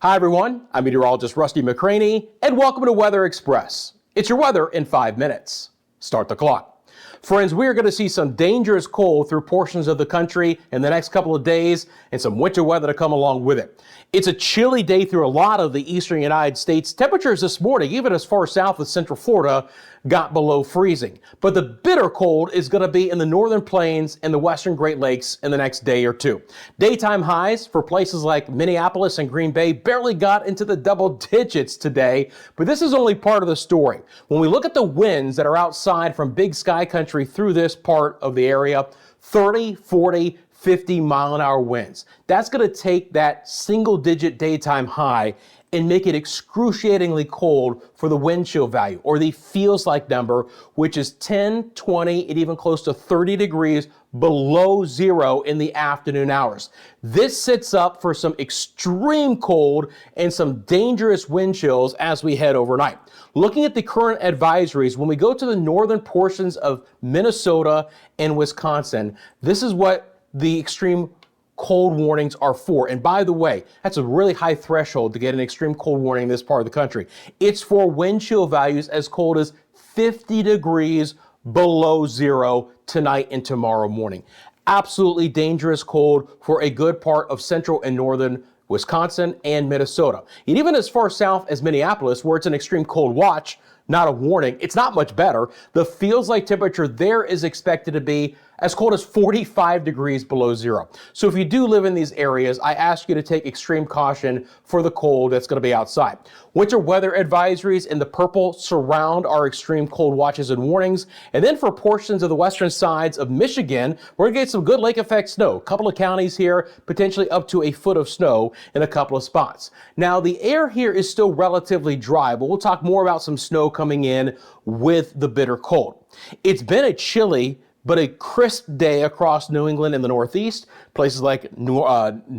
Hi everyone, I'm meteorologist Rusty McCranie, and welcome to Weather Express. It's your weather in 5 minutes. Start the clock. Friends, we are going to see some dangerous cold through portions of the country in the next couple of days and some winter weather to come along with it. It's a chilly day through a lot of the eastern United States. Temperatures this morning, even as far south as central Florida, got below freezing. But the bitter cold is going to be in the northern plains and the western Great Lakes in the next day or two. Daytime highs for places like Minneapolis and Green Bay barely got into the double digits today, but this is only part of the story. When we look at the winds that are outside from Big Sky Country through this part of the area, 30, 40, 50 mile an hour winds. That's going to take that single digit daytime high and make it excruciatingly cold for the wind chill value, or the feels like number, which is 10, 20, and even close to 30 degrees below zero in the afternoon hours. This sets up for some extreme cold and some dangerous wind chills as we head overnight. Looking at the current advisories, when we go to the northern portions of Minnesota and Wisconsin, this is what the extreme cold warnings are for. And by the way, that's a really high threshold to get an extreme cold warning in this part of the country. It's for wind chill values as cold as 50 degrees below zero tonight and tomorrow morning. Absolutely dangerous cold for a good part of central and northern Wisconsin and Minnesota. And even as far south as Minneapolis, where it's an extreme cold watch, not a warning, it's not much better. The feels like temperature there is expected to be as cold as 45 degrees below zero. So if you do live in these areas, I ask you to take extreme caution for the cold that's going to be outside. Winter weather advisories in the purple surround our extreme cold watches and warnings. And then for portions of the western sides of Michigan, we're going to get some good lake effect snow. A couple of counties here, potentially up to a foot of snow in a couple of spots. Now the air here is still relatively dry, but we'll talk more about some snow coming in with the bitter cold. It's been a chilly but a crisp day across New England and the Northeast, places like New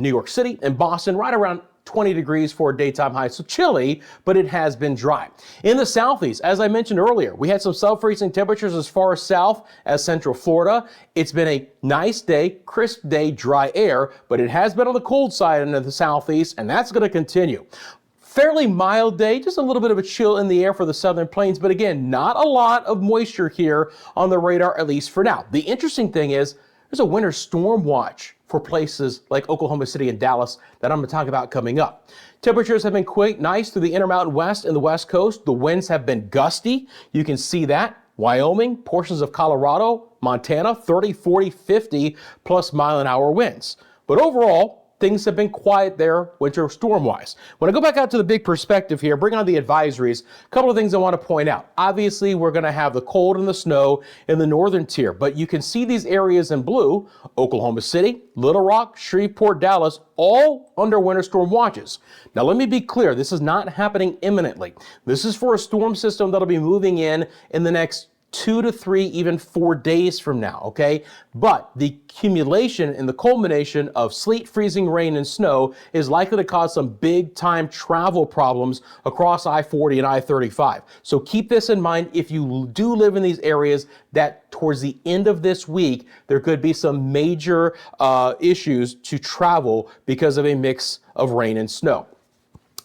York City and Boston, right around 20 degrees for a daytime high. So chilly, but it has been dry. In the Southeast, as I mentioned earlier, we had some sub-freezing temperatures as far south as central Florida. It's been a nice day, crisp day, dry air, but it has been on the cold side in the Southeast, and that's going to continue. Fairly mild day, just a little bit of a chill in the air for the southern plains, but again, not a lot of moisture here on the radar, at least for now. The interesting thing is there's a winter storm watch for places like Oklahoma City and Dallas that I'm going to talk about coming up. Temperatures have been quite nice through the Intermountain West and the West Coast. The winds have been gusty. You can see that. Wyoming, portions of Colorado, Montana, 30, 40, 50 plus mile an hour winds. But overall, things have been quiet there winter storm-wise. When I go back out to the big perspective here, bring on the advisories, a couple of things I want to point out. Obviously, we're going to have the cold and the snow in the northern tier, but you can see these areas in blue: Oklahoma City, Little Rock, Shreveport, Dallas, all under winter storm watches. Now, let me be clear, this is not happening imminently. This is for a storm system that'll be moving in the next 2 to 3, even 4 days from now, okay? But the accumulation and the culmination of sleet, freezing rain, and snow is likely to cause some big time travel problems across I-40 and I-35. So keep this in mind if you do live in these areas, that towards the end of this week, there could be some major issues to travel because of a mix of rain and snow.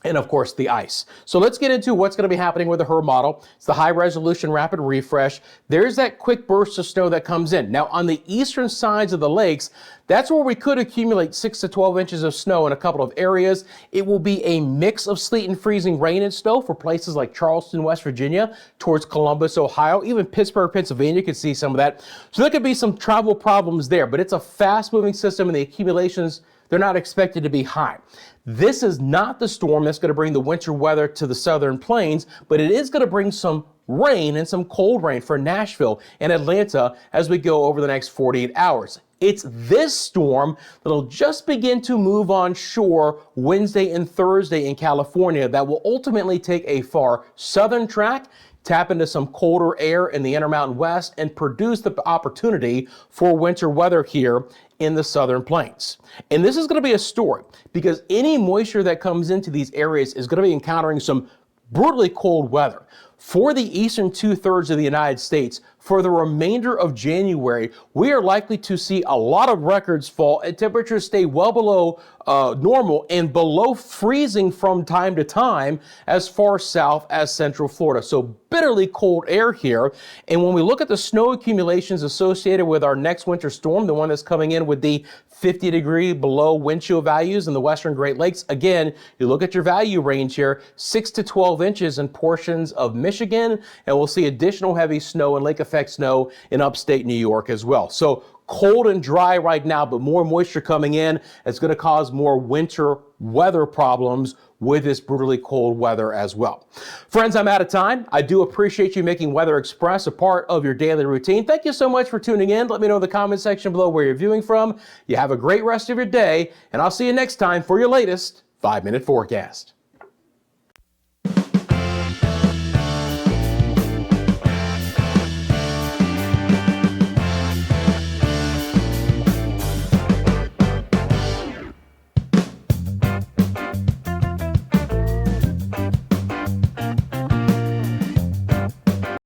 And of course, the ice. So let's get into what's going to be happening with the HRRR model. It's the high resolution rapid refresh. There's that quick burst of snow that comes in. Now, on the eastern sides of the lakes, that's where we could accumulate 6 to 12 inches of snow in a couple of areas. It will be a mix of sleet and freezing rain and snow for places like Charleston, West Virginia, towards Columbus, Ohio, even Pittsburgh, Pennsylvania could see some of that. So there could be some travel problems there, but it's a fast moving system and the accumulations, they're not expected to be high. This is not the storm that's going to bring the winter weather to the southern plains, but it is going to bring some rain and some cold rain for Nashville and Atlanta as we go over the next 48 hours. It's this storm that'll just begin to move on shore Wednesday and Thursday in California that will ultimately take a far southern track, tap into some colder air in the Intermountain West, and produce the opportunity for winter weather here in the southern plains. And this is going to be a story because any moisture that comes into these areas is going to be encountering some brutally cold weather. For the eastern two-thirds of the United States, for the remainder of January, we are likely to see a lot of records fall and temperatures stay well below normal and below freezing from time to time as far south as central Florida. So bitterly cold air here. And when we look at the snow accumulations associated with our next winter storm, the one that's coming in with the 50-degree below wind chill values in the western Great Lakes, again, you look at your value range here, 6 to 12 inches in portions of Michigan, and we'll see additional heavy snow and lake effect snow in upstate New York as well. So cold and dry right now, but more moisture coming in. It's going to cause more winter weather problems with this brutally cold weather as well. Friends, I'm out of time. I do appreciate you making Weather Express a part of your daily routine. Thank you so much for tuning in. Let me know in the comment section below where you're viewing from. You have a great rest of your day, and I'll see you next time for your latest 5-minute forecast.